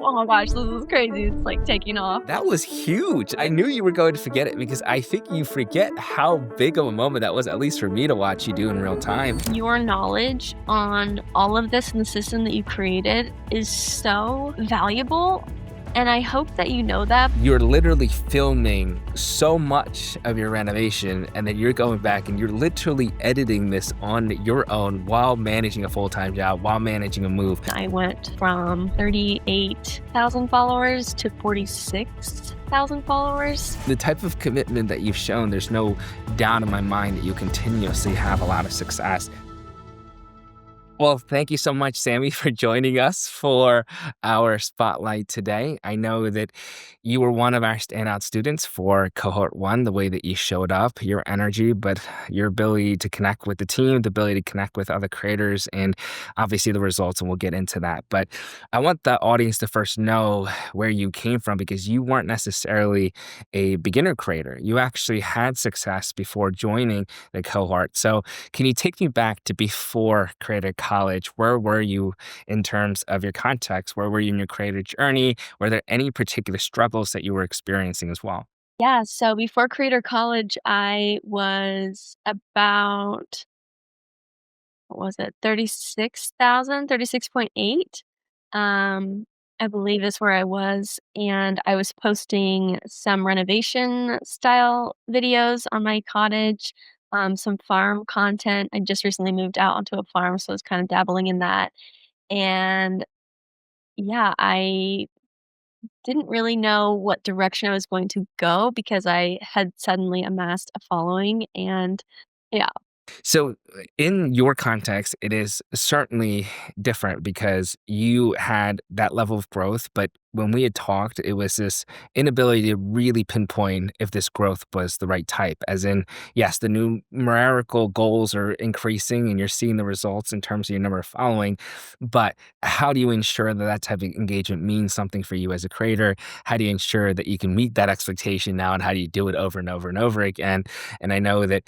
"Oh my gosh, this is crazy." It's like taking off. That was huge. I knew you were going to forget it because I think you forget how big of a moment that was, at least for me to watch you do in real time. Your knowledge on all of this and the system that you created is so valuable, and I hope that you know that. You're literally filming so much of your renovation, and then you're going back and you're literally editing this on your own while managing a full-time job, while managing a move. I went from 38,000 followers to 46,000 followers. The type of commitment that you've shown, there's no doubt in my mind that you continuously have a lot of success. Well, thank you so much, Sammy, for joining us for our spotlight today. I know that you were one of our standout students for cohort one, the way that you showed up, your energy, but your ability to connect with the team, the ability to connect with other creators, and obviously the results, and we'll get into that. But I want the audience to first know where you came from because you weren't necessarily a beginner creator. You actually had success before joining the cohort. So can you take me back to before Creator College? Where were you in terms of your context? Where were you in your creator journey? Were there any particular struggles that you were experiencing as well? Yeah, so before Creator College, I was about, what was it, 36,000, 36.8. Um, I believe is where I was, and I was posting some renovation style videos on my cottage, some farm content. I just recently moved out onto a farm, so I was kind of dabbling in that. And yeah, I didn't really know what direction I was going to go because I had suddenly amassed a following, and yeah. So, in your context, it is certainly different because you had that level of growth. But when we had talked, it was this inability to really pinpoint if this growth was the right type. As in, yes, the numerical goals are increasing and you're seeing the results in terms of your number of following. But how do you ensure that that type of engagement means something for you as a creator? How do you ensure that you can meet that expectation now? And how do you do it over and over and over again? And I know that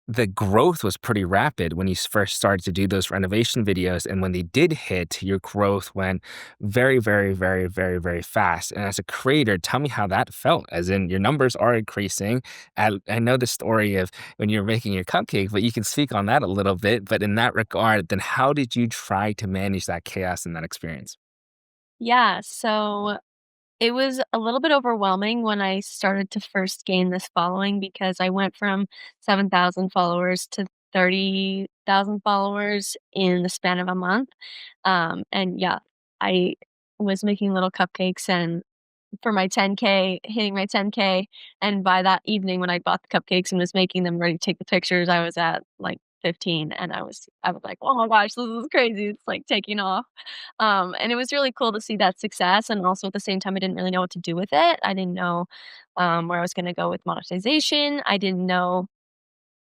the growth was pretty rapid when you first started to do those renovation videos, and when they did hit, your growth went very, very, very, very, very fast. And as a creator, tell me how that felt, as in your numbers are increasing. I know the story of when you're making your cupcake, but you can speak on that a little bit. But in that regard, then how did you try to manage that chaos in that experience? Yeah, so it was a little bit overwhelming when I started to first gain this following because I went from 7,000 followers to 30,000 followers in the span of a month. And yeah, I was making little cupcakes and for my 10K, hitting my 10K. And by that evening, when I bought the cupcakes and was making them ready to take the pictures, I was at like 15 and I was like, oh my gosh, this is crazy. It's like taking off. And it was really cool to see that success. And also at the same time, I didn't really know what to do with it. I didn't know where I was going to go with monetization. I didn't know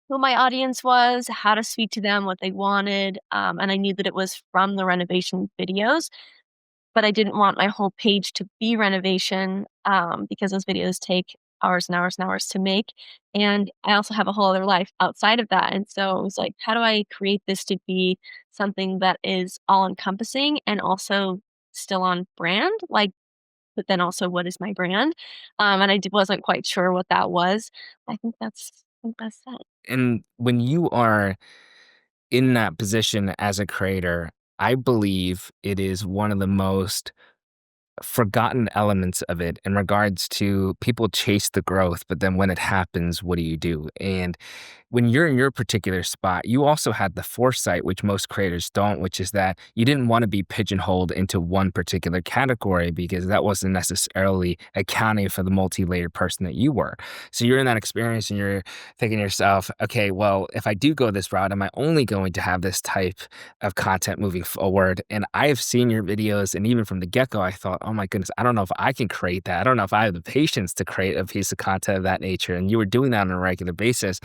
who my audience was, how to speak to them, what they wanted. And I knew that it was from the renovation videos, but I didn't want my whole page to be renovation because those videos take hours and hours and hours to make. And I also have a whole other life outside of that. And so it was like, how do I create this to be something that is all encompassing and also still on brand? Like, but then also, what is my brand? And wasn't quite sure what that was. I think that's that. And when you are in that position as a creator, I believe it is one of the most forgotten elements of it in regards to people chase the growth, but then when it happens, what do you do? And when you're in your particular spot, you also had the foresight, which most creators don't, which is that you didn't want to be pigeonholed into one particular category because that wasn't necessarily accounting for the multi-layered person that you were. So you're in that experience and you're thinking to yourself, okay, well, if I do go this route, am I only going to have this type of content moving forward? And I've seen your videos, and even from the get-go, I thought, oh my goodness, I don't know if I can create that. I don't know if I have the patience to create a piece of content of that nature. And you were doing that on a regular basis.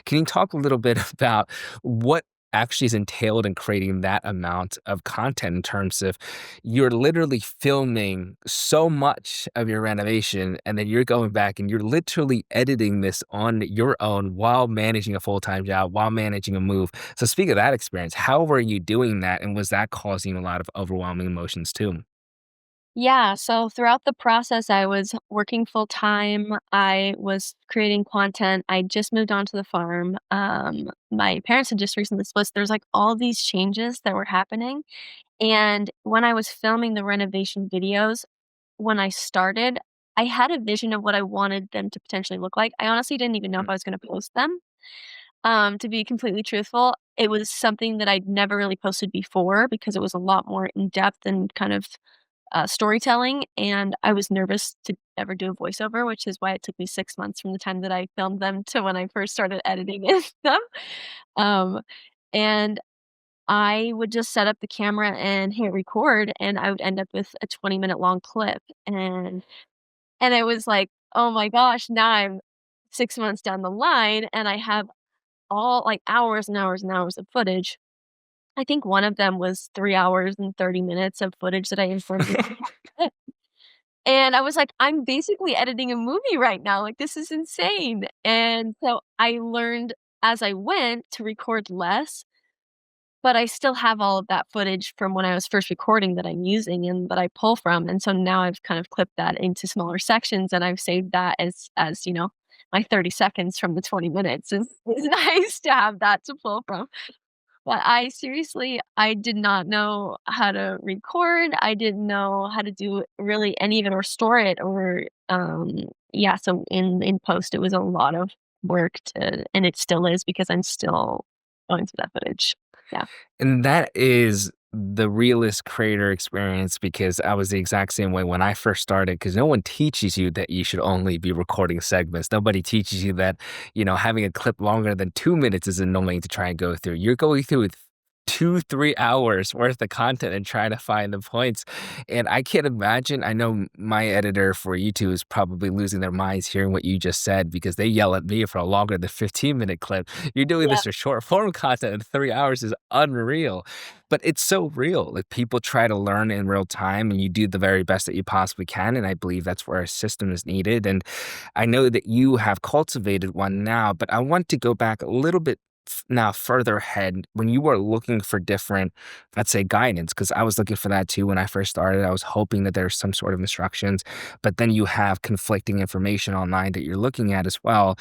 Can you talk a little bit about what actually is entailed in creating that amount of content in terms of you're literally filming so much of your renovation, and then you're going back and you're literally editing this on your own while managing a full-time job, while managing a move. So speak of that experience, how were you doing that? And was that causing a lot of overwhelming emotions too? Yeah, so throughout the process, I was working full time. I was creating content. I just moved onto the farm. My parents had just recently split. So there's like all these changes that were happening. And when I was filming the renovation videos, when I started, I had a vision of what I wanted them to potentially look like. I honestly didn't even know if I was going to post them. To be completely truthful, it was something that I'd never really posted before because it was a lot more in depth and kind of storytelling, and I was nervous to ever do a voiceover, which is why it took me 6 months from the time that I filmed them to when I first started editing them. Um, and I would just set up the camera and hit record, and I would end up with a 20-minute long clip, and it was like, "Oh my gosh, now I'm 6 months down the line, and I have all like, hours and hours and hours of footage." I think one of them was 3 hours and 30 minutes of footage that I imported. And I was like, "I'm basically editing a movie right now, like, this is insane." And so I learned as I went to record less, but I still have all of that footage from when I was first recording that I'm using and that I pull from, and so now I've kind of clipped that into smaller sections, and I've saved that as, my 30 seconds from the 20 minutes is nice to have that to pull from. But I did not know how to record, I didn't know how to do really any of it or store it or, yeah, so in post, it was a lot of work to and it still is because I'm still going through that footage. Yeah. And that is the realest creator experience because I was the exact same way when I first started. Because no one teaches you that you should only be recording segments. Nobody teaches you that, having a clip longer than 2 minutes is annoying to try and go through. You're going through 2, 3 hours worth of content and trying to find the points. And I can't imagine. I know my editor for YouTube is probably losing their minds hearing what you just said because they yell at me for a longer than 15-minute clip. You're doing Yeah. this for short form content in 3 hours is unreal. But it's so real. Like people try to learn in real time and you do the very best that you possibly can. And I believe that's where a system is needed. And I know that you have cultivated one now, but I want to go back a little bit now further ahead when you were looking for different, let's say, guidance, because I was looking for that too when I first started. I was hoping that there's some sort of instructions, but then you have conflicting information online that you're looking at as well.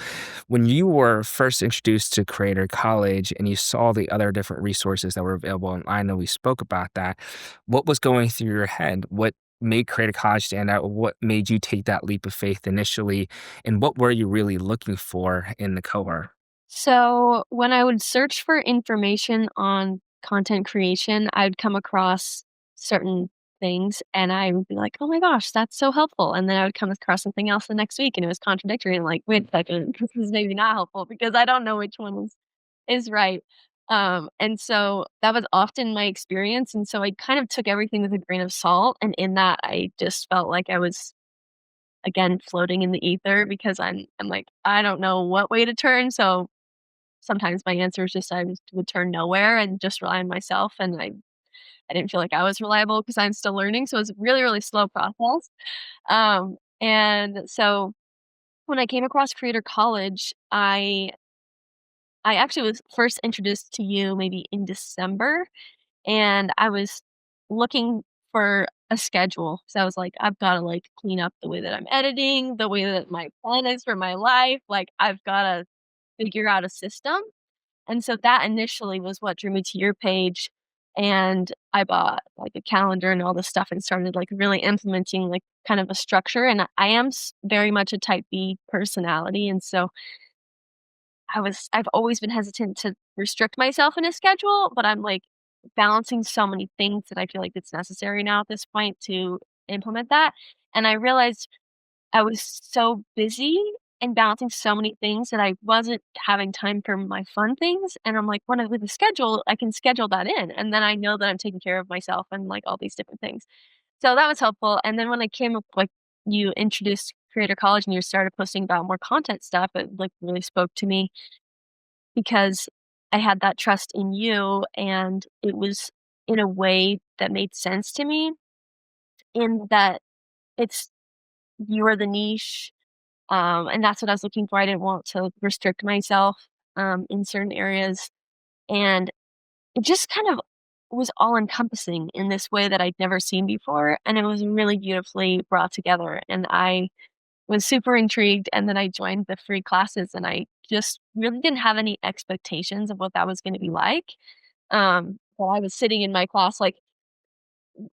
When you were first introduced to Creator College and you saw the other different resources that were available, and I know we spoke about that, what was going through your head? What made Creator College stand out? What made you take that leap of faith initially? And what were you really looking for in the cohort? So, when I would search for information on content creation, I'd come across certain things and I would be like, "Oh my gosh, that's so helpful." And then I would come across something else the next week and it was contradictory and like, "Wait a second, this is maybe not helpful because I don't know which one is right." And so that was often my experience. And so I kind of took everything with a grain of salt. And in that, I just felt like I was again floating in the ether because I'm like, I don't know what way to turn. So sometimes my answer is just would turn nowhere and just rely on myself, and I didn't feel like I was reliable because 'cause I'm still learning, so it's a really, really slow process. And so when I came across Creator College, I actually was first introduced to you maybe in December, and I was looking for a schedule. So I was like, "I've gotta, like, clean up the way that I'm editing, the way that my plan is for my life, like, I've gotta figure out a system." And so that initially was what drew me to your page, and I bought, like, a calendar and all this stuff and started, like, really implementing, like, kind of a structure, and I am very much a type B personality, and so I've always been hesitant to restrict myself in a schedule, but I'm, like, balancing so many things that I feel like it's necessary now at this point to implement that, and I realized I was so busy and balancing so many things that I wasn't having time for my fun things, and I'm like, when I with a schedule, I can schedule that in, and then I know that I'm taking care of myself and, like, all these different things. So that was helpful, and then when I came up like, you introduced Creator College and you started posting about more content stuff, it, like, really spoke to me because I had that trust in you, and it was in a way that made sense to me in that it's you are the niche. And that's what I was looking for. I didn't want to restrict myself, in certain areas, and it just kind of was all-encompassing in this way that I'd never seen before, and it was really beautifully brought together, and I was super intrigued, and then I joined the free classes, and I just really didn't have any expectations of what that was gonna be like. While I was sitting in my class, like,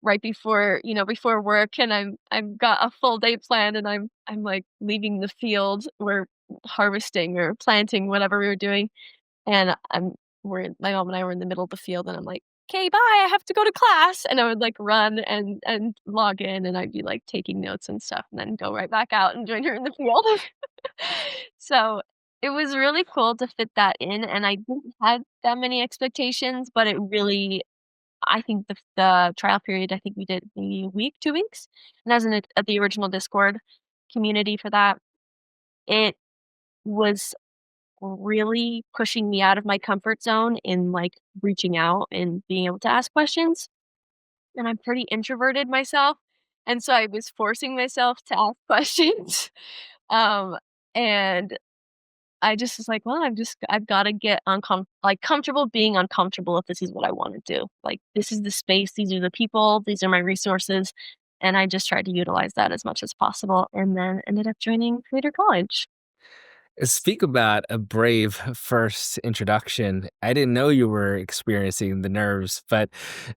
right before, before work, and I've got a full day planned, and I'm, like, leaving the field. We're harvesting or planting, whatever we were doing, and my mom and I were in the middle of the field, and I'm like, "'Kay, bye, I have to go to class," and I would, like, run and log in, and I'd be, like, taking notes and stuff, and then go right back out and join her in the field. So, it was really cool to fit that in, and I didn't have that many expectations, but it really I think the trial period, I think we did maybe a week, 2 weeks, and as in at the original Discord community for that, it was really pushing me out of my comfort zone in, like, reaching out and being able to ask questions, and I'm pretty introverted myself, and so I was forcing myself to ask questions, um, and I just was like, "Well, I've gotta get comfortable being uncomfortable if this is what I wanna do. Like, this is the space, these are the people, these are my resources," and I just tried to utilize that as much as possible, and then ended up joining Creator College. Speak about a brave first introduction. I didn't know you were experiencing the nerves, but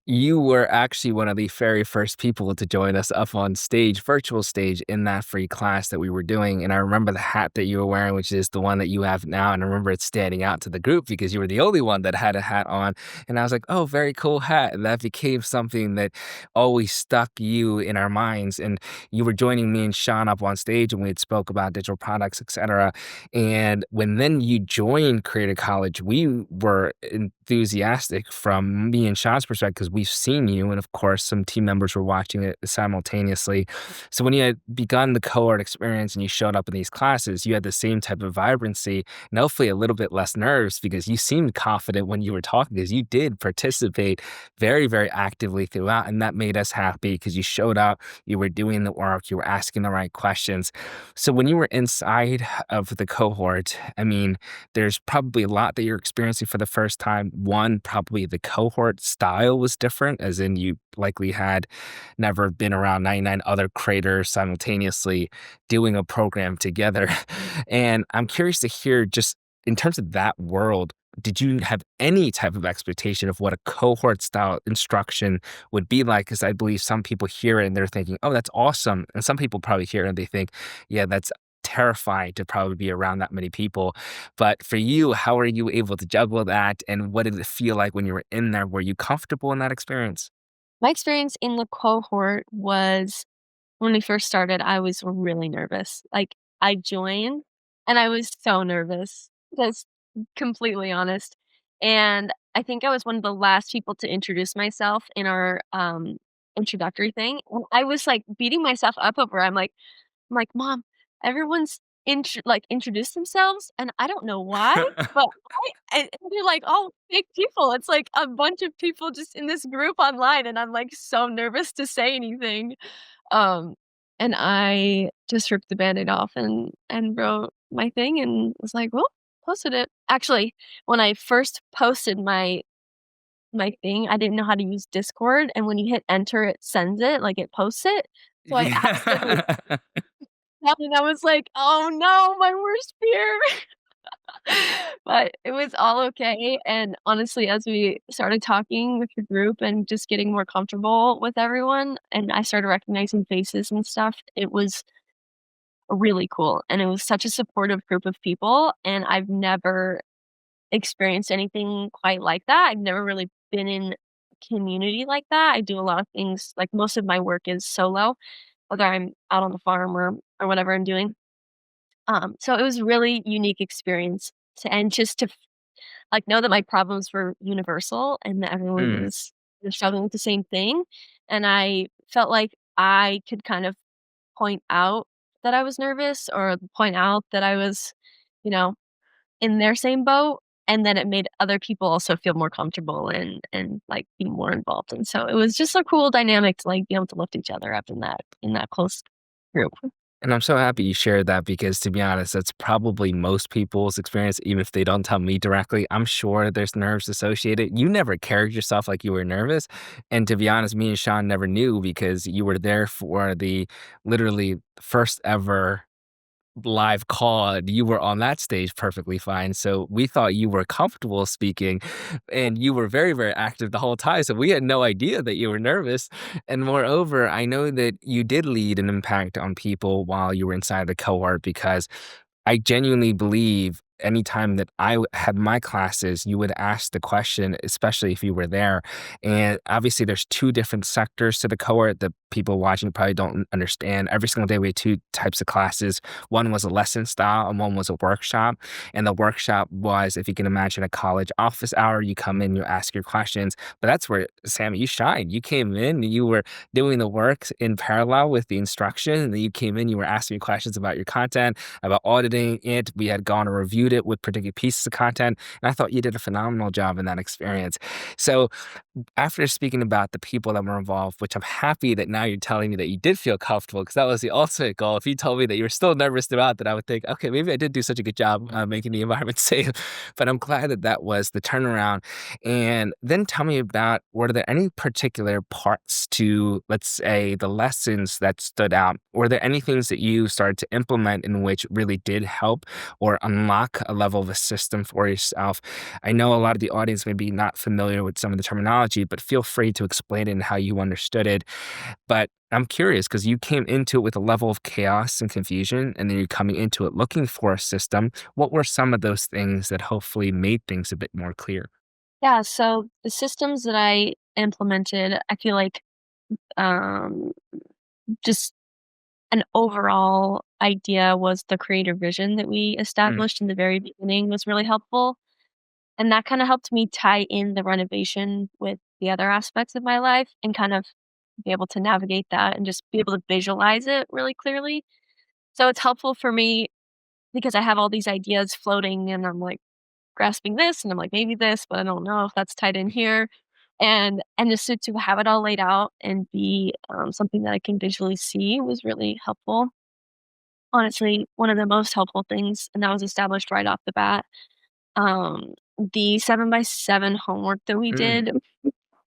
you were actually one of the very first people to join us up on stage, virtual stage, in that free class that we were doing. And I remember the hat that you were wearing, which is the one that you have now. And I remember it standing out to the group because you were the only one that had a hat on. And I was like, oh, very cool hat. And that became something that always stuck you in our minds. And you were joining me and Sean up on stage, and we had spoke about digital products, etc. And when then you joined Creative College, we were enthusiastic from me and Sean's perspective because we've seen you, and of course, some team members were watching it simultaneously. So when you had begun the cohort experience and you showed up in these classes, you had the same type of vibrancy and hopefully a little bit less nerves because you seemed confident when you were talking because you did participate very, very actively throughout. And that made us happy because you showed up, you were doing the work, you were asking the right questions. So when you were inside of the cohort, I mean, there's probably a lot that you're experiencing for the first time. One, probably the cohort style was different, as in you likely had never been around 99 other creators simultaneously doing a program together. And I'm curious to hear just in terms of that world, did you have any type of expectation of what a cohort style instruction would be like? Because I believe some people hear it and they're thinking, oh, that's awesome. And some people probably hear it and they think, yeah, that's terrifying to probably be around that many people. But for you, how are you able to juggle that? And what did it feel like when you were in there? Were you comfortable in that experience? My experience in the cohort was when we first started, I was really nervous. Like, I joined, and I was so nervous, just completely honest, and I think I was one of the last people to introduce myself in our, introductory thing, and I was, like, beating myself up over it. I'm like, "Mom, everyone's introduced themselves, and I don't know why, but and they're, like, all fake people. It's, like, a bunch of people just in this group online, and I'm, like, so nervous to say anything." Um, and I just ripped the Band-Aid off and wrote my thing and was like, "Well," posted it. Actually, when I first posted my thing, I didn't know how to use Discord, and when you hit enter, it sends it, like, it posts it. So I accidentally Yeah. and I was like, "Oh no, my worst fear." But it was all okay, and honestly, as we started talking with the group and just getting more comfortable with everyone, and I started recognizing faces and stuff, it was really cool, and it was such a supportive group of people, and I've never experienced anything quite like that. I've never really been in community like that. I do a lot of things like, most of my work is solo, whether I'm out on the farm or whatever I'm doing. So it was a really unique experience and just to like, know that my problems were universal and that everyone Mm. was struggling with the same thing, and I felt like I could kind of point out that I was nervous or point out that I was, you know, in their same boat, and then it made other people also feel more comfortable and, like, be more involved, and so it was just a cool dynamic to, like, be able to lift each other up in that close group. And I'm so happy you shared that because, to be honest, that's probably most people's experience, even if they don't tell me directly. I'm sure there's nerves associated. You never carried yourself like you were nervous. And to be honest, me and Sean never knew because you were there for the literally first ever live call, and you were on that stage perfectly fine. So we thought you were comfortable speaking, and you were very, very active the whole time. So we had no idea that you were nervous. And moreover, I know that you did lead an impact on people while you were inside the cohort because I genuinely believe anytime that had my classes, you would ask the question, especially if you were there. And obviously, there's two different sectors to the cohort that people watching probably don't understand. Every single day, we had two types of classes. One was a lesson style, and one was a workshop. And the workshop was, if you can imagine, a college office hour. You come in, you ask your questions. But that's where, Sammy, you shined. You came in, you were doing the work in parallel with the instruction, and then you came in, you were asking questions about your content, about auditing it. We had gone and reviewed it with particular pieces of content, and I thought you did a phenomenal job in that experience. So after speaking about the people that were involved, which I'm happy that now you're telling me that you did feel comfortable, because that was the ultimate goal. If you told me that you were still nervous throughout, that I would think, okay, maybe I did do such a good job making the environment safe. But I'm glad that that was the turnaround. And then tell me about, were there any particular parts to, let's say, the lessons that stood out? Were there any things that you started to implement in which really did help or unlock a level of a system for yourself? I know a lot of the audience may be not familiar with some of the terminology, but feel free to explain it and how you understood it. But I'm curious because you came into it with a level of chaos and confusion, and then you're coming into it looking for a system. What were some of those things that hopefully made things a bit more clear? Yeah, so the systems that I implemented, I feel like, um, just an overall idea was the creator vision that we Mm, established in the very beginning was really helpful, and that kinda helped me tie in the renovation with the other aspects of my life and kind of be able to navigate that and just be able to visualize it really clearly. So it's helpful for me because I have all these ideas floating and I'm, like, grasping this and I'm like, "Maybe this, but I don't know if that's tied in here." And just to have it all laid out and be, something that I can visually see was really helpful. Honestly, one of the most helpful things, and that was established right off the bat. The 7 by 7 homework that we mm. did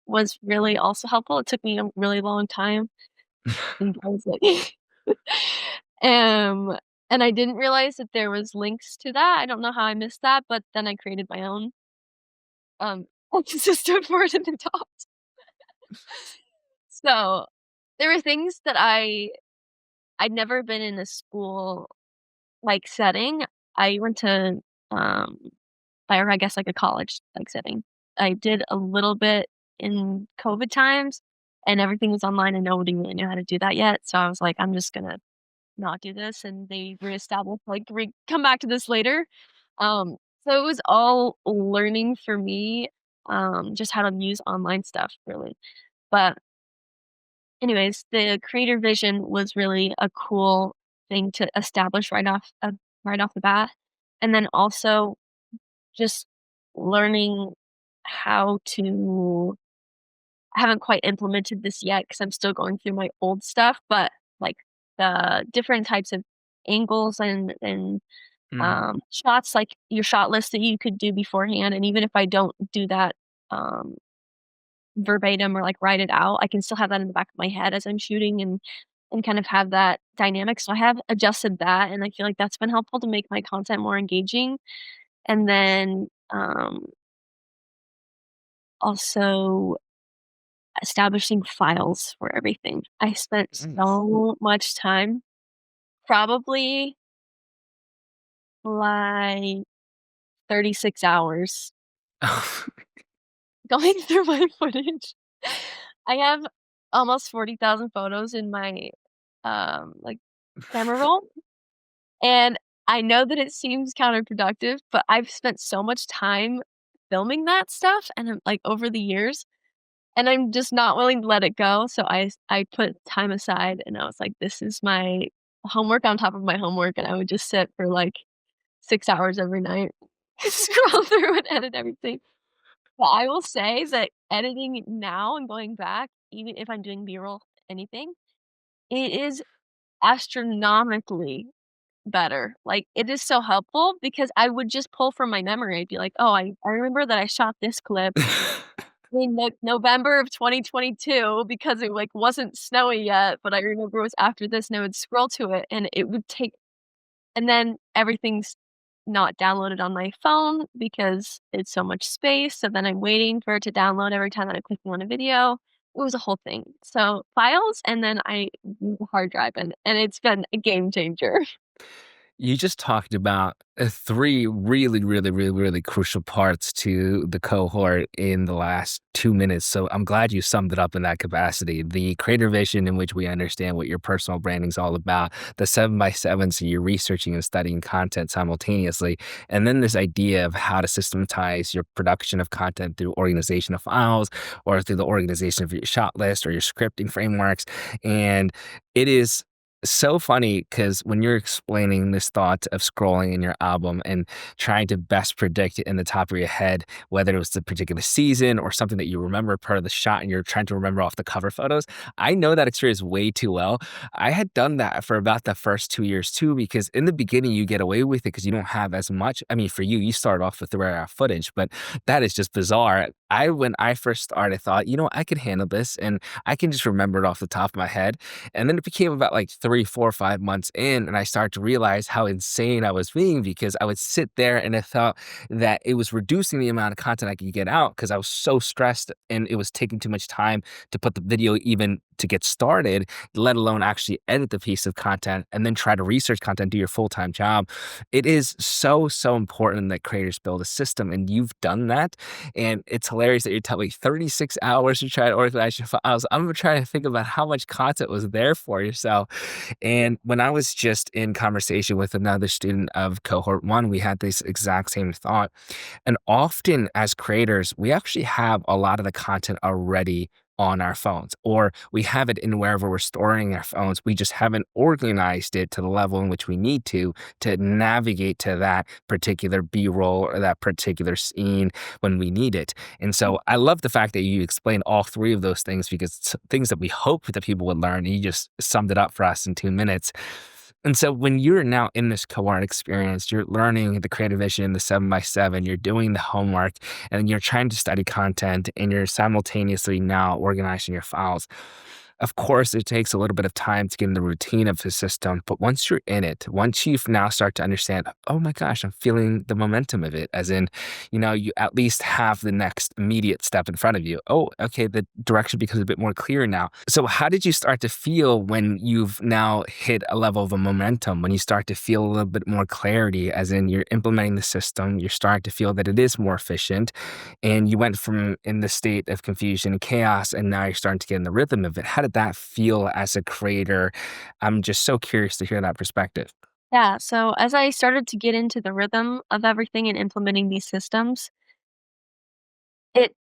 was really also helpful. It took me a really long time. I think I was like um, and I didn't realize that there was links to that. I don't know how I missed that, but then I created my own, um, system for it in the top. So, there were things that I'd never been in a school, like, setting. I went to, um or I guess, like, a college, like, setting. I did a little bit in COVID times, and everything was online, and nobody really knew how to do that yet, so I was like, "I'm just gonna not do this," and they reestablished, like, come back to this later. So it was all learning for me, just how to use online stuff, really. But anyways, the creator vision was really a cool thing to establish right off the bat, and then also just learning how to I haven't quite implemented this yet because 'cause I'm still going through my old stuff, but, like, the different types of angles and Mm. shots, like, your shot list that you could do beforehand, and even if I don't do that, verbatim or, like, write it out, I can still have that in the back of my head as I'm shooting and kind of have that dynamic, so I have adjusted that, and I feel like that's been helpful to make my content more engaging, and then, also establishing files for everything. I spent Nice. so much time, probably, like, 36 hours going through my footage. I have almost 40,000 photos in my, like, camera roll, and I know that it seems counterproductive, but I've spent so much time filming that stuff and I'm like, over the years, and I'm just not willing to let it go, so I put time aside, and I was like, "This is my homework on top of my homework," and I would just sit for, like, 6 hours every night, scroll through and edit everything. But I will say that editing now and going back, even if I'm doing B-roll, anything, it is astronomically better. Like, it is so helpful because I would just pull from my memory. I'd be like, "Oh, I remember that I shot this clip in, like, November of 2022 because it, like, wasn't snowy yet, but I remember it was after this," and I would scroll to it, and it would take and then everything's not downloaded on my phone because it's so much space, so then I'm waiting for it to download every time that I'm clicking on a video. It was a whole thing. So, files, and then I move the hard drive in, and it's been a game changer. You just talked about, 3 really, really, really, really crucial parts to the cohort in the last 2 minutes, so I'm glad you summed it up in that capacity. The creator vision in which we understand what your personal branding is all about, the 7 by 7, so you're researching and studying content simultaneously, and then this idea of how to systematize your production of content through organization of files or through the organization of your shot list or your scripting frameworks, and it is so funny because when you're explaining this thought of scrolling in your album and trying to best predict it in the top of your head, whether it was the particular season or something that you remember part of the shot and you're trying to remember off the cover photos, I know that experience way too well. I had done that for about the first 2 years too, because in the beginning you get away with it because you don't have as much. I mean, for you, you start off with the rare footage, but that is just bizarre. When I first started, thought, I could handle this and I can just remember it off the top of my head. And then it became about like 3, 4, 5 months in, and I started to realize how insane I was being because I would sit there and I thought that it was reducing the amount of content I could get out because I was so stressed and it was taking too much time to put the video even to get started, let alone actually edit the piece of content and then try to research content, do your full time job. It is so, so important that creators build a system, and you've done that. And it's hilarious that you're telling me 36 hours to try to organize your files. I'm trying to think about how much content was there for yourself. And when I was just in conversation with another student of cohort 1, we had this exact same thought. And often as creators, we actually have a lot of the content already on our phones, or we have it in wherever we're storing our phones. We just haven't organized it to the level in which we need to navigate to that particular B-roll or that particular scene when we need it. And so I love the fact that you explained all 3 of those things because it's things that we hope that people would learn. And you just summed it up for us in 2 minutes. And so when you're now in this cohort experience, you're learning the creative vision, the 7 by 7, you're doing the homework, and you're trying to study content, and you're simultaneously now organizing your files. Of course, it takes a little bit of time to get in the routine of the system, but once you're in it, once you've now start to understand, oh my gosh, I'm feeling the momentum of it, as in, you at least have the next immediate step in front of you. Oh, okay, the direction becomes a bit more clear now. So how did you start to feel when you've now hit a level of a momentum, when you start to feel a little bit more clarity, as in you're implementing the system, you're starting to feel that it is more efficient, and you went from in the state of confusion and chaos, and now you're starting to get in the rhythm of it. How did that feel as a creator? I'm just so curious to hear that perspective. Yeah, so as I started to get into the rhythm of everything and implementing these systems, it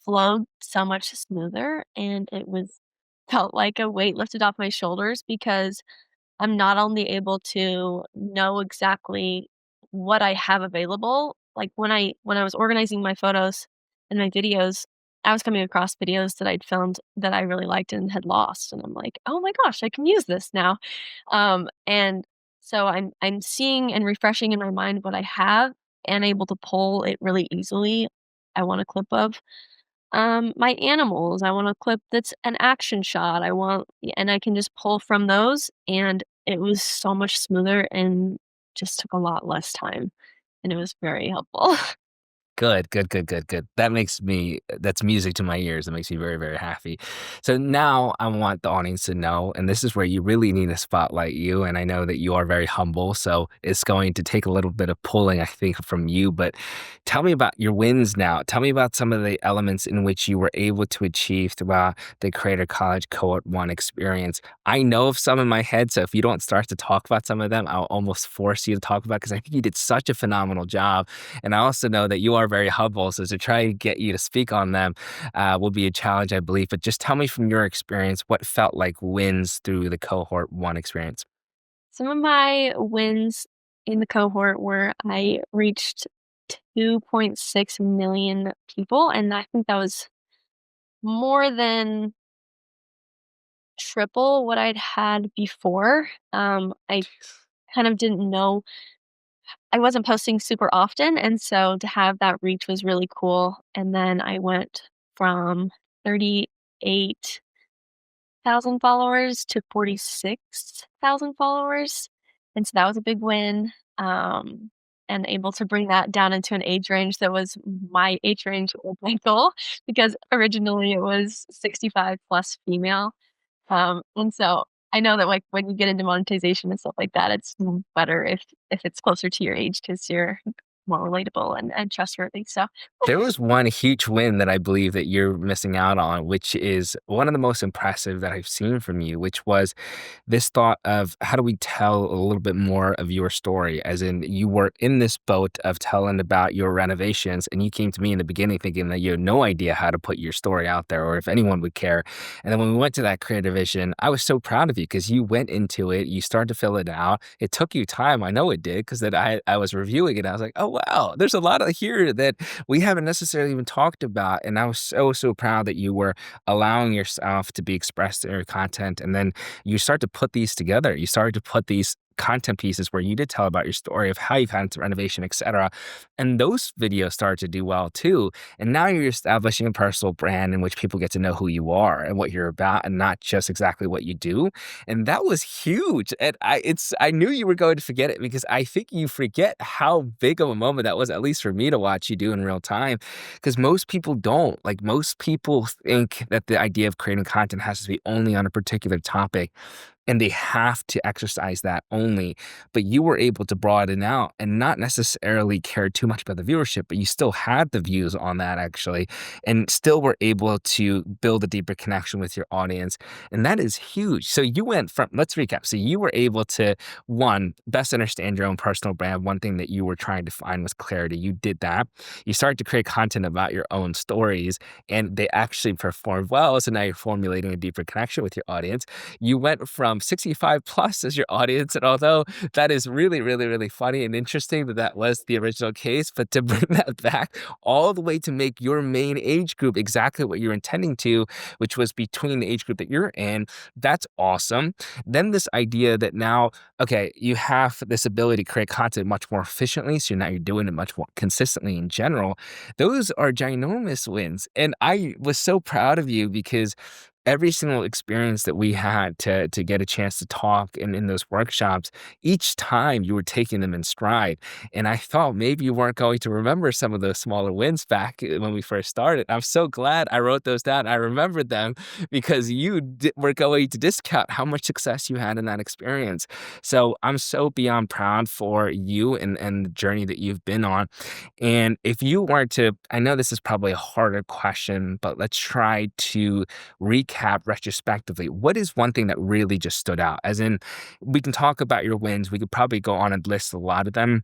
flowed so much smoother, and it was felt like a weight lifted off my shoulders because I'm not only able to know exactly what I have available, like, when I was organizing my photos and my videos, I was coming across videos that I'd filmed that I really liked and had lost, and I'm like, "Oh my gosh, I can use this now." And so I'm seeing and refreshing in my mind what I have and able to pull it really easily. I want a clip of my animals, I want a clip that's an action shot, and I can just pull from those, and it was so much smoother and just took a lot less time, and it was very helpful. Good, good, good, good, good. That's music to my ears. It makes me very, very happy. So now I want the audience to know, and this is where you really need to spotlight you. And I know that you are very humble, so it's going to take a little bit of pulling, I think, from you. But tell me about your wins now. Tell me about some of the elements in which you were able to achieve throughout the Creator College Cohort 1 experience. I know of some in my head, so if you don't start to talk about some of them, I'll almost force you to talk about because I think you did such a phenomenal job. And I also know that you are very humble, so to try and get you to speak on them will be a challenge, I believe. But just tell me from your experience what felt like wins through the cohort 1 experience. Some of my wins in the cohort were I reached 2.6 million people, and I think that was more than triple what I'd had before. I kind of didn't know I wasn't posting super often, and so to have that reach was really cool, and then I went from 38,000 followers to 46,000 followers, and so that was a big win, and able to bring that down into an age range that was my age range was my goal, because originally it was 65 plus female, and so I know that, like, when you get into monetization and stuff like that, it's better if it's closer to your age because 'cause you're more relatable and trustworthy, so There was one huge win that I believe that you're missing out on, which is one of the most impressive that I've seen from you, which was this thought of how do we tell a little bit more of your story? As in, you were in this boat of telling about your renovations, and you came to me in the beginning thinking that you had no idea how to put your story out there or if anyone would care. And then when we went to that creative vision, I was so proud of you because you went into it, you started to fill it out. It took you time. I know it did because that I was reviewing it. I was like, oh wow, there's a lot of here that we haven't necessarily even talked about. And I was so proud that you were allowing yourself to be expressed in your content. And then you start to put these together. You started to put these content pieces where you did tell about your story of how you've had into renovation, etc. And those videos started to do well too. And now you're establishing a personal brand in which people get to know who you are and what you're about and not just exactly what you do. And that was huge. And I knew you were going to forget it because I think you forget how big of a moment that was, at least for me to watch you do in real time. Because most people don't. Like most people think that the idea of creating content has to be only on a particular topic and they have to exercise that only. But you were able to broaden out and not necessarily care too much about the viewership, but you still had the views on that actually, and still were able to build a deeper connection with your audience. And that is huge. So you went from, let's recap. So you were able to, one, best understand your own personal brand. One thing that you were trying to find was clarity. You did that. You started to create content about your own stories, and they actually performed well. So now you're formulating a deeper connection with your audience. You went from 65 plus as your audience. And although that is really funny and interesting that that was the original case, but to bring that back all the way to make your main age group exactly what you're intending to, which was between the age group that you're in, that's awesome. Then this idea that now, okay, you have this ability to create content much more efficiently. So now you're doing it much more consistently in general. Those are ginormous wins. And I was so proud of you because every single experience that we had to get a chance to talk in those workshops, each time you were taking them in stride. And I thought maybe you weren't going to remember some of those smaller wins back when we first started. I'm so glad I wrote those down. I remembered them because were going to discount how much success you had in that experience. So I'm so beyond proud for you and the journey that you've been on. And if you were to, I know this is probably a harder question, but let's try to recap retrospectively. What is one thing that really just stood out? As in, we can talk about your wins. We could probably go on and list a lot of them.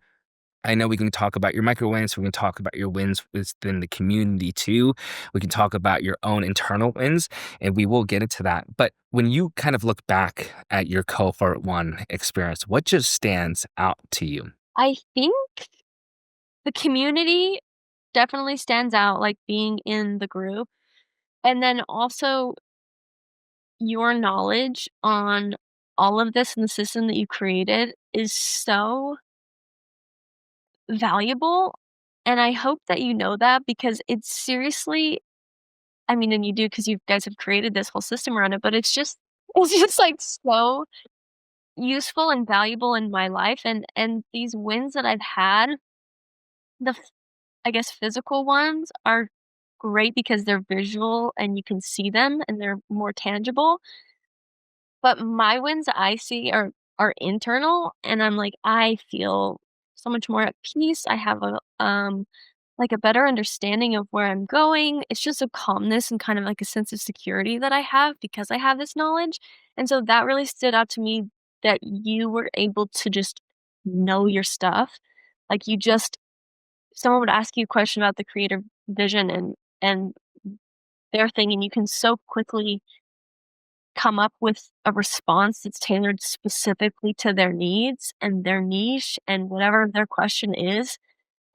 I know we can talk about your micro wins. We can talk about your wins within the community too. We can talk about your own internal wins, and we will get into that. But when you kind of look back at your cohort one experience, what just stands out to you? I think the community definitely stands out, like, being in the group, and then also your knowledge on all of this and the system that you created is so valuable, and I hope that you know that because it's seriously I mean, and you do because you guys have created this whole system around it, but it's just it's just, like, so useful and valuable in my life, and these wins that I've had, the f I guess, physical ones are great because they're visual and you can see them and they're more tangible, but my wins I see are internal, and I'm like, I feel so much more at peace. I have like, a better understanding of where I'm going. It's just a calmness and kind of like a sense of security that I have because I have this knowledge, and so that really stood out to me that you were able to just know your stuff. Like, you just someone would ask you a question about the creative vision and their thing, and you can so quickly come up with a response that's tailored specifically to their needs and their niche and whatever their question is,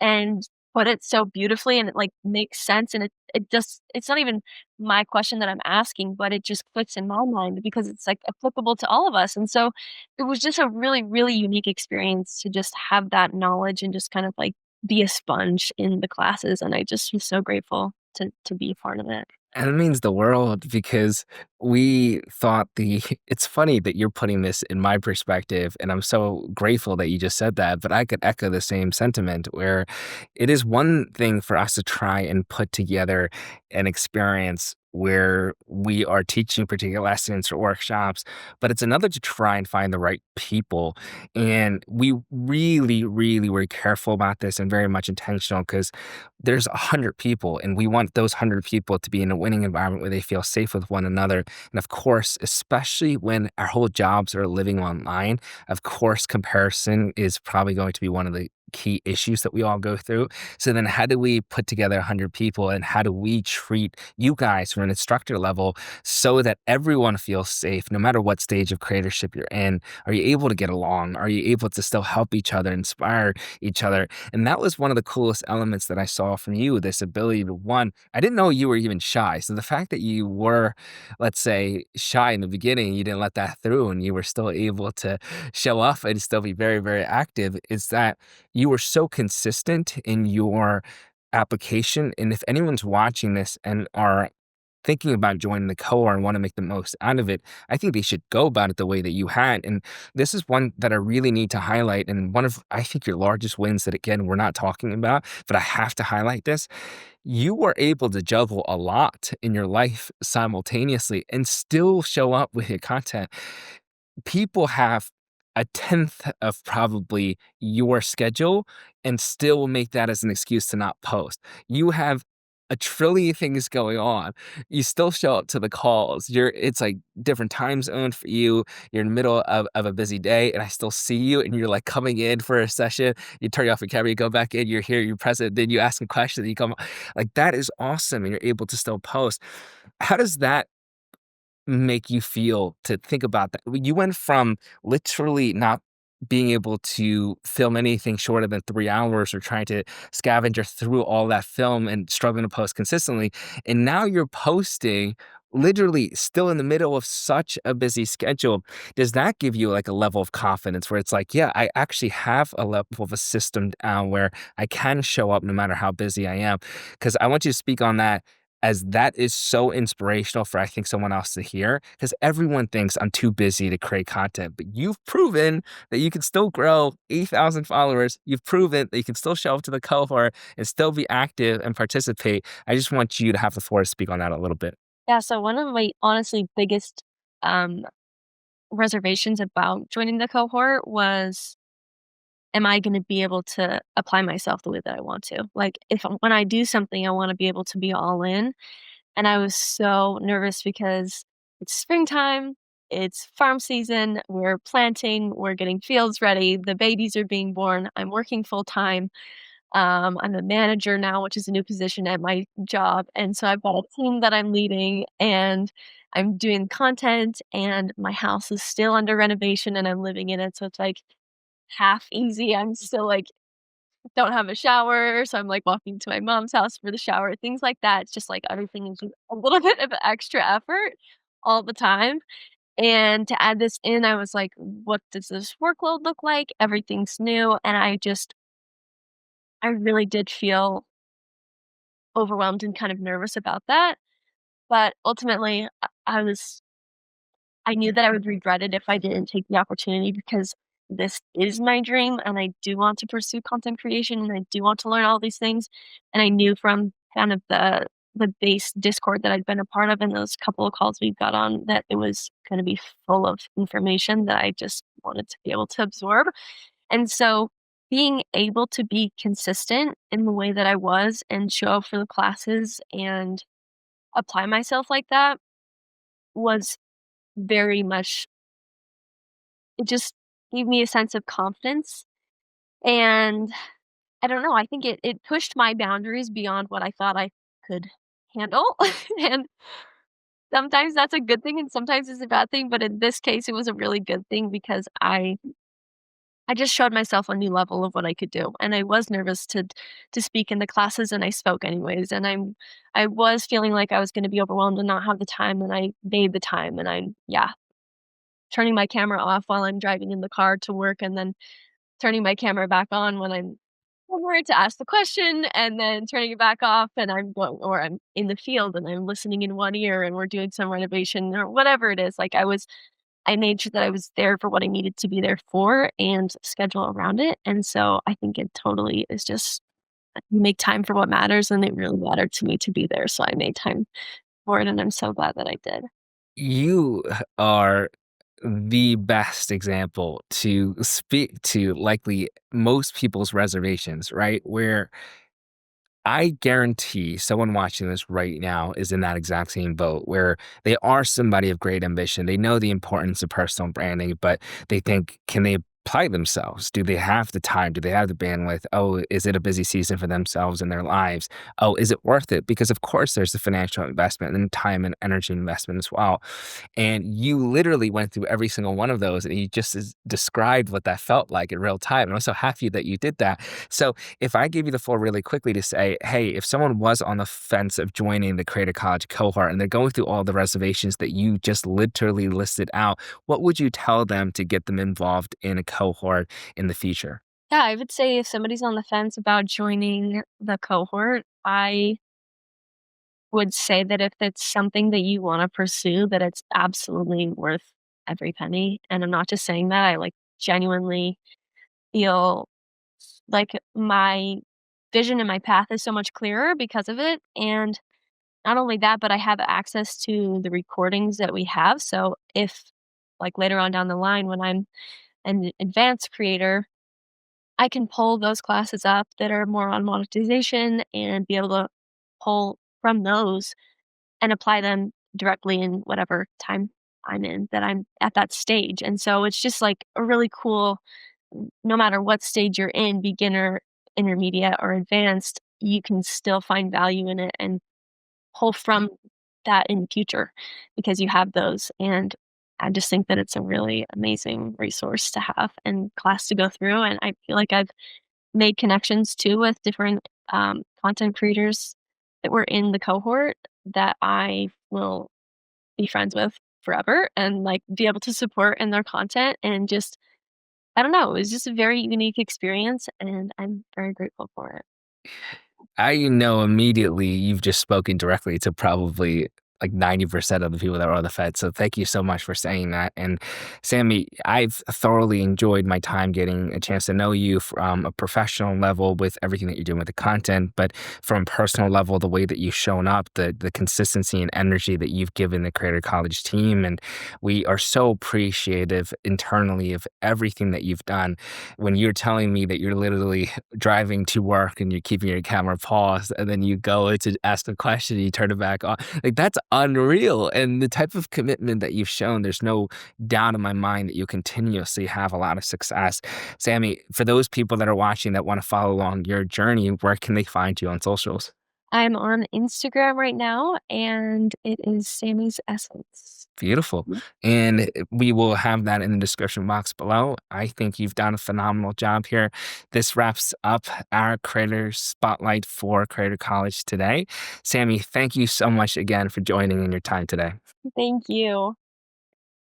and put it so beautifully, and it, like, makes sense, and it just it's not even my question that I'm asking, but it just fits in my mind because it's, like, applicable to all of us, and so it was just a really, really unique experience to just have that knowledge and just kind of, like, be a sponge in the classes, and I just was so grateful to be a part of it. And it means the world because we thought the it's funny that you're putting this in my perspective, and I'm so grateful that you just said that, but I could echo the same sentiment where it is one thing for us to try and put together an experience where we are teaching particular lessons or workshops, but it's another to try and find the right people. And we really, really were careful about this and very much intentional because there's 100 people and we want those 100 people to be in a winning environment where they feel safe with one another. And of course, especially when our whole jobs are living online, of course, comparison is probably going to be one of the key issues that we all go through. So then how do we put together 100 people and how do we treat you guys from an instructor level so that everyone feels safe no matter what stage of creatorship you're in? Are you able to get along? Are you able to still help each other, inspire each other? And that was one of the coolest elements that I saw from you, this ability to one, I didn't know you were even shy. So the fact that you were, let's say, shy in the beginning, you didn't let that through and you were still able to show up and still be very, very active is that you were so consistent in your application. And if anyone's watching this and are thinking about joining the cohort and want to make the most out of it, I think they should go about it the way that you had. And this is one that I really need to highlight. And one of, I think, your largest wins that, again, we're not talking about, but I have to highlight this. You were able to juggle a lot in your life simultaneously and still show up with your content. People have a tenth of probably your schedule and still will make that as an excuse to not post. You have a trillion things going on. You still show up to the calls. It's like different time zone for you. You're in the middle of a busy day and I still see you and you're like coming in for a session. You turn off your camera, you go back in, you're here, you're present, then you ask a question, you come like that is awesome and you're able to still post. How does that make you feel to think about that? You went from literally not being able to film anything shorter than 3 hours or trying to scavenger through all that film and struggling to post consistently, and now you're posting literally still in the middle of such a busy schedule. Does that give you, like, a level of confidence where it's like, "Yeah, I actually have a level of a system down where I can show up no matter how busy I am?" Because I want you to speak on that as that is so inspirational for I think someone else to hear because everyone thinks I'm too busy to create content, but you've proven that you can still grow 8,000 followers. You've proven that you can still show up to the cohort and still be active and participate. I just want you to have the floor to speak on that a little bit. Yeah, so one of my honestly biggest, um, reservations about joining the cohort was, am I gonna be able to apply myself the way that I want to? Like, if when I do something, I wanna be able to be all in, and I was so nervous because it's springtime, it's farm season, we're planting, we're getting fields ready, the babies are being born, I'm working full time. I'm a manager now, which is a new position at my job, and so I've got a team that I'm leading, and I'm doing content, and my house is still under renovation, and I'm living in it, so it's, like, half easy. I'm still, like, don't have a shower, so I'm, like, walking to my mom's house for the shower, things like that. It's just, like, everything is just a little bit of extra effort all the time, and to add this in, I was like, "What does this workload look like?" Everything's new, and I really did feel overwhelmed and kind of nervous about that, but ultimately, I knew that I would regret it if I didn't take the opportunity because this is my dream, and I do want to pursue content creation, and I do want to learn all these things, and I knew from kind of the base Discord that I'd been a part of and those couple of calls we got on that it was gonna be full of information that I just wanted to be able to absorb, and so being able to be consistent in the way that I was and show up for the classes and apply myself like that was very much it just gave me a sense of confidence, and I don't know, I think it pushed my boundaries beyond what I thought I could handle, and sometimes that's a good thing and sometimes it's a bad thing, but in this case, it was a really good thing because I just showed myself a new level of what I could do, and I was nervous to speak in the classes, and I spoke anyways, and I was feeling like I was gonna be overwhelmed and not have the time, and I made the time, and I'm yeah, turning my camera off while I'm driving in the car to work, and then turning my camera back on when I'm somewhere to ask the question, and then turning it back off, and I'm going or I'm in the field, and I'm listening in one ear, and we're doing some renovation or whatever it is, like, I made sure that I was there for what I needed to be there for and schedule around it, and so I think it totally is just make time for what matters, and it really mattered to me to be there, so I made time for it, and I'm so glad that I did. You are the best example to speak to likely most people's reservations, right? Where I guarantee someone watching this right now is in that exact same boat where they are somebody of great ambition. They know the importance of personal branding, but they think, can they apply themselves? Do they have the time? Do they have the bandwidth? Oh, is it a busy season for themselves and their lives? Oh, is it worth it? Because of course there's the financial investment and time and energy investment as well. And you literally went through every single one of those and you just described what that felt like in real time. And I'm so happy that you did that. So if I gave you the floor really quickly to say, hey, if someone was on the fence of joining the Creator College cohort and they're going through all the reservations that you just literally listed out, what would you tell them to get them involved in a cohort in the future? Yeah, I would say if somebody's on the fence about joining the cohort, I would say that if it's something that you wanna pursue, that it's absolutely worth every penny, and I'm not just saying that, I, like, genuinely feel like my vision and my path is so much clearer because of it, and not only that, but I have access to the recordings that we have, so if, like, later on down the line when I'm an advanced creator, I can pull those classes up that are more on monetization and be able to pull from those and apply them directly in whatever time I'm in that I'm at that stage, and so it's just, like, a really cool no matter what stage you're in, beginner, intermediate, or advanced, you can still find value in it and pull from that in the future because you have those, and I just think that it's a really amazing resource to have and class to go through, and I feel like I've made connections too with different, content creators that were in the cohort that I will be friends with forever and, like, be able to support in their content and just I don't know, it was just a very unique experience, and I'm very grateful for it. I know immediately you've just spoken directly to probably like 90% of the people that were on the Fed. So thank you so much for saying that. And Sammy, I've thoroughly enjoyed my time getting a chance to know you from a professional level with everything that you're doing with the content, but from a personal level, the way that you've shown up, the consistency and energy that you've given the Creator College team. And we are so appreciative internally of everything that you've done. When you're telling me that you're literally driving to work and you're keeping your camera paused and then you go to ask a question and you turn it back on. Like that's unreal. And the type of commitment that you've shown, there's no doubt in my mind that you continuously have a lot of success. Sammy, for those people that are watching that want to follow along your journey, where can they find you on socials? I'm on Instagram right now, and it is Sammy's Essence. Beautiful. Mhm. And we will have that in the description box below. I think you've done a phenomenal job here. This wraps up our Creator Spotlight for Creator College today. Sammy, thank you so much again for joining in your time today. Thank you.